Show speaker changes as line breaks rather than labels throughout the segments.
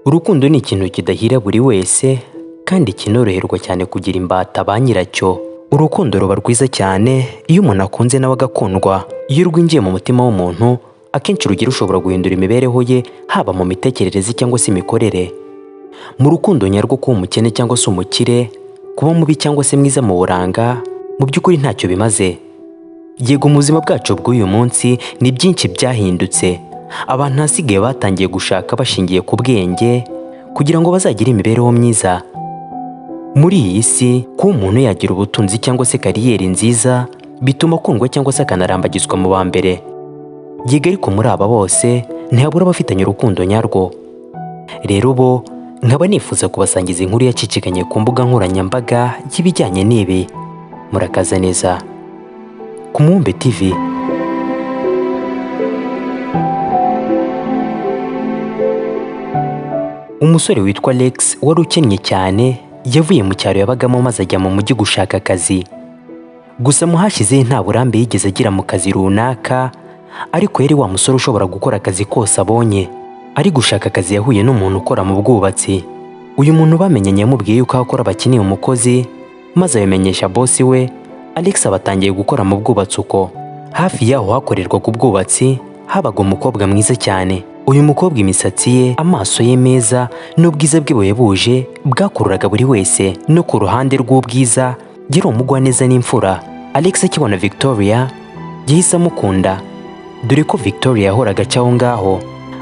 Urukundo ni ikintu kidahira buri wese kandi kinoroherwa cyane kugira imbata ba nyiracyo. Urukundo ruba rwiza cyane iyo umuntu akunze nawe agakundwa. Iyo rwinjiye mu mutima w'umuntu, akenshi rugira ushobora guhindura imibereho ye, haba mu mitekerereze cyangwa se imikorere. Mu rukundo nyarwo, kuba umukene cyangwa se umukire, kuba mubi cyangwa se mwiza mu buranga, mu by'ukuri ntacyo bimaze. Yego, mu buzima bwacu bw'uyu munsi ni byinshi byahindutse. Abantu hasigaye batangiye gushaka bashingiye ku bwenge kugira ngo bazagire imibereho myiza. Muri iyi si, kuba umuntu yagira ubutunzi cyangwa se kariyeri nziza bituma akundwa cyangwa se akanarambagizwa mu ba mbere. Yego, ariko muri aba bose ntihabura abafitanye urukundo nyarwo. Rero bo nkaba nifuza kubasangiza inkuru yacicikanye ku mbuga nkoranyambaga y'ibijyanye n'ibi. Murakaza neza ku Mubumbe TV. Umusore witwa Alex wari ukennye cyane, yavuye mu cyaro yabagamo maze ajya mu mujyi gushaka akazi. Gusa mu hashize nta burambe yigeze agira mu kazi runaka, ariko yari wa musore ushobora gukora akazi kose abonye. Ari gushaka akazi yahuye n'umuntu ukora mu bwubatsi. Uyu muntu bamenyanye yamubwiye yuko akora bakeneye umukozi, maze abimenyesha bosi we. Alex abatangiye gukora mu bwubatsi uko. Hafi yaho hakorerwaga ubwubatsi habaga umukobwa mwiza cyane. Uyu mukobwa, imisatsi ye, amaso ye meza n'ubwiza bwe buhebuje bwakururaga buri wese. No ku ruhande rw'ubwiza, yari umugwaneza n'imfura. Alex akibona Victoria yahise amukunda, dore ko Victoria yahoraga aca aho ngaho.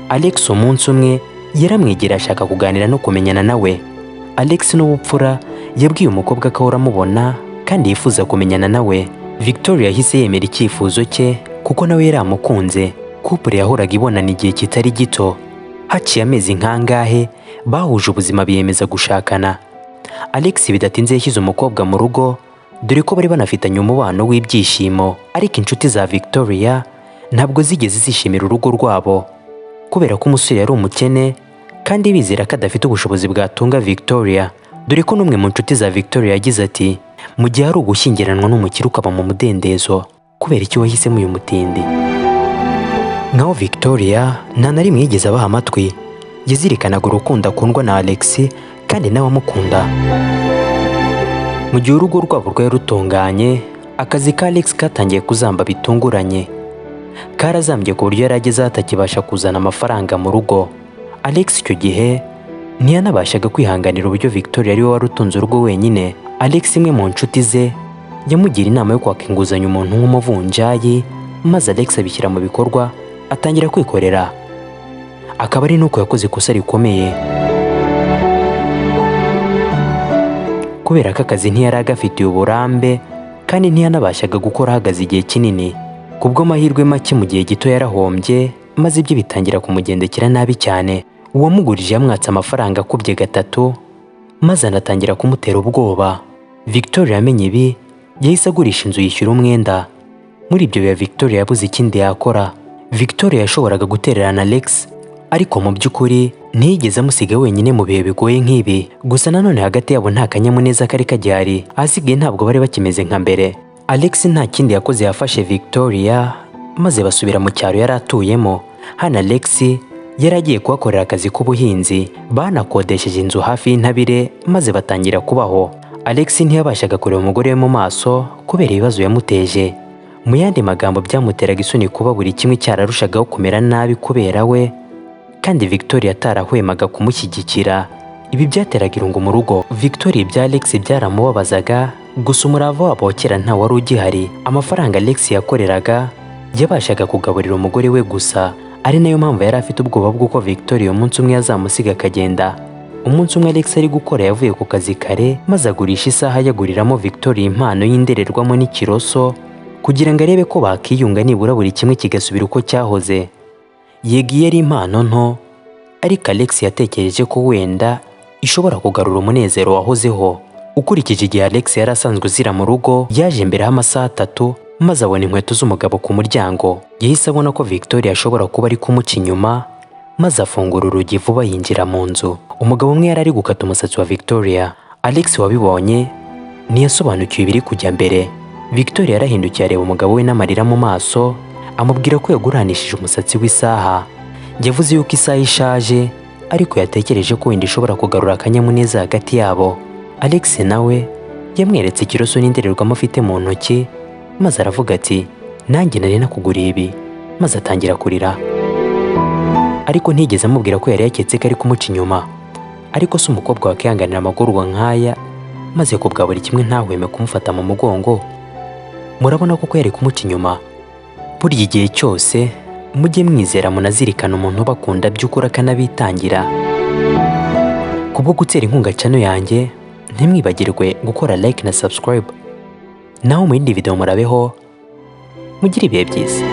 Alex umunsi umwe yaramwegera ashaka kuganira no kumenyana nawe. Alex n'ubupfura yabwiye umukobwa ko ahora amubona kandi yifuza kumenyana nawe. Victoria yahise yemera icyifuzo cye kuko nawe yari amukunze. Couple yahoraga ibonana igihe kitari gito. Haciye amezi nkangahe bahuje ubuzima biyemeza gushakana. Alex bidatinze yashyize umukobwa mu rugo, dore ko bari banafitanye umubano w'ibyishimo. Ariko inshuti za Victoria ntabwo zigeze zishimira urugo rwabo, kubera ko umusore yari umukene kandi bizera ko adafite ubushobozi bwatunga Victoria. Dore ko n'umwe mu nshuti za Victoria yagize ati, mu gihe ari ugushyingiranwa n'umukire ukaba mu mudendezo, kubera iki wahisemo uyu mutindi? Naho Victoria nta na rimwe yigeze abaha amatwi. Yazirikanaga urukundo akundwa na Alex kandi nawe amukunda. Mu gihe urugo rwabo rwari rutunganye, akazi ka Alex katangiye kuzamba bitunguranye. Karazambye ku buryo yari ageze aho atakibasha kuzana amafaranga mu rugo. Alex icyo gihe ntiyanabashaga kwihanganira uburyo Victoria ari we wari utunze urugo wenyine. Alex, imwe mu nshuti ze, yamugira inama yo kwaka inguzanyo umuntu nk'umuvunjayi, maze Alex abishyira mu bikorwa, atangira kwikorera. Akaba ari nuko yakoze ikosa rikomeye, kubera ko akazi ntiyari agafitiye uburambe kandi ntiyanabashaga gukora ahagaze igihe kinini. Kubw'amahirwe make mu gihe gito yarahombye, maze ibyo bitangira kumugendekera nabi cyane. Uwamugurije yamwatse amafaranga akubye gatatu, maze anatangira kumutera ubwoba. Victoria yamenye ibi, yahise agurisha inzu yishyura umwenda. Muri ibyo bihe Victoria yabuze ikindi yakora. Victoria yashoboraga gutererana Alex, ariko mu by'ukuri ntiyigeze amusiga wenyine mu bihe bigoye nk'ibi. Gusa nanone hagati yabo nta kanyamuneza kari kagihari. Ahasigaye ntabwo bari bakimeze nka mbere. Alex nta kindi yakoze, yafashe Victoria maze basubira mu cyaro yari atuyemo. Hano Alex yari agiye kuhakorera akazi k'ubuhinzi. Banakodesheje inzu hafi y'intabire maze batangira kubaho. Alex ntiyabashaga kureba umugore we mu maso kubera ibibazo yamuteje. Mu yandi magambo, byamuteraga isoni kuba buri kimwe cyararushagaho kumera nabi kubera we, kandi Victoria atarahwemaga kumushyigikira. Ibi byateraga irungu mu rugo. Victoria ibya Alex byaramubabazaga, gusa umurava wabo wa kera nta wari ugihari. Amafaranga Alex yakoreraga yabashaga kugaburira umugore we gusa, ari nayo mpamvu yari afite ubwoba bw'uko Victoria umunsi umwe yazamusiga akagenda. Umunsi umwe Alex ari gukora yavuye ku kazi kare, maze agurisha isaha yaguriramo Victoria impano y'indorerwamo n'ikiroso kugira ngo arebe ko bakiyunga nibura buri kimwe kigasubira uko cyahoze. Yego, iyo ari impano nto, ariko Alex yatekereje ko wenda ishobora kugarura umunezero wahozeho. Ukurikije igihe Alex yari asanzwe azira mu rugo, yaje mbere y'amasaha 3 maze abona inkweto z'umugabo ku muryango. Yahise abona ko Victoria ashobora kuba ari kumuca inyuma, maze afungura urugi vuba yinjira mu nzu. Umugabo umwe yari ari gukata umusatsi wa Victoria. Alex wabibonye ntiyasobanukiwe ibiri kujya mbere. Victoria yarahindukiye areba umugabo we n'amarira mu maso, amubwira ko yaguranishije umusatsi w'isaha. Yavuze yuko isaha ishaje ariko yatekereje ko wenda ishobora kugarura akanyamuneza hagati yabo. Alex nawe yamweretse ikiroso n'indorerwamo afite mu ntoki, maze aravuga ati nanjye nari nakuguriye ibi, maze atangira kurira. Ariko ntigeze amubwira ko yari yaketse ko ari kumuca inyuma. Ariko se umukobwa wakihanganira amagorwa nk'aya, maze kubwa buri kimwe ntahweme kumufata mu mugongo? Murabona koko yari kumuca inyuma? Burya igihe cyose mujye mwizera munazirikana umuntu ubakunda by'ukuri akanabitangira. Kubwo gutera inkunga channel yanjye, ntimwibagirwe gukora like na subscribe. Naho mu yindi video murabeho, mugire ibihe byiza.